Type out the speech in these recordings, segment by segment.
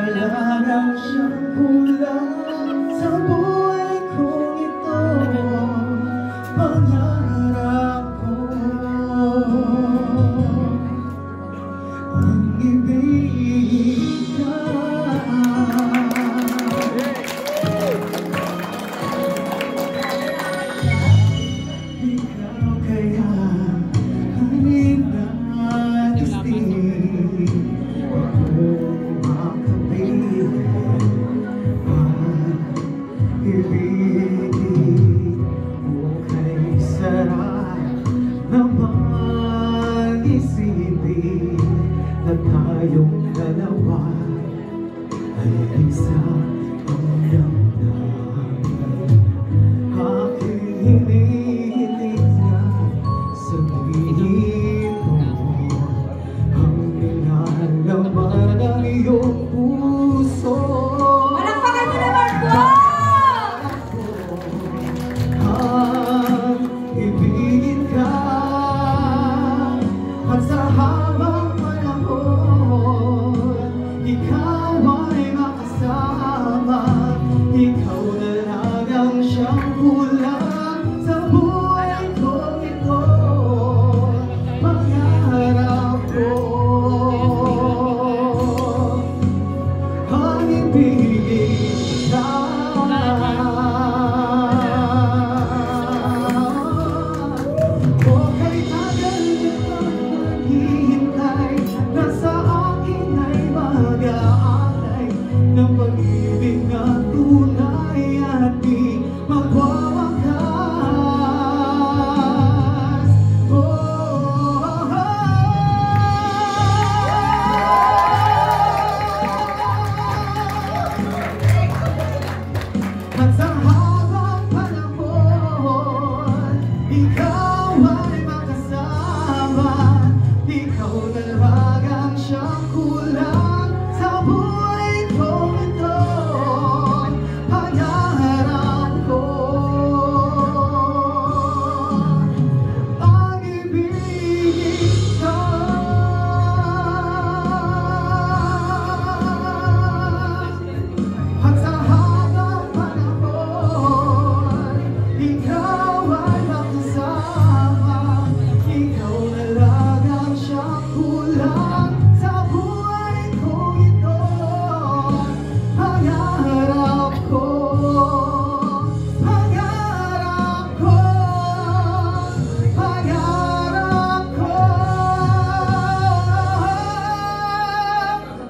wala na siyang kulang sa buhay kong ito. Pangarap ko ang ibig ka. Ikaw kaya ay nag-isip akong makapilit at ibigin mo kay sarap naman isipin na tayong dalawa ay isang damdamin. Aking hinihiling na sabihin mo ang nilalaman ng iyong puso. Palakpakan mo naman po! Ang ibigin ka at sa habang panahon ikaw ay makasama. Ikaw na lang ang siyang kulang sa buhay kong ito. Pangarap ko ang ibigin ka. Okay, tagal nitong maghihintay na sa akin ay mag-aalay ng pag-ibig na tunay at di magwawakas. At sa habang panahon ikaw ay makasama. Ikaw na lang ang siyang kulang sa buhay kong ito. Pangarap ko ang ibigin ka. At sa habang panahon ikaw ay makasama. Ikaw na lang ang siyang kulang sa buhay kong ito. Pangarap ko, pangarap ko, pangarap ko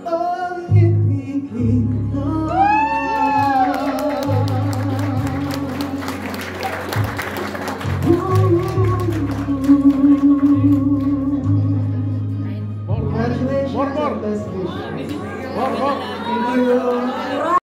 ang ibigin ka. Congratulations. More. Best wish. More. Thank you.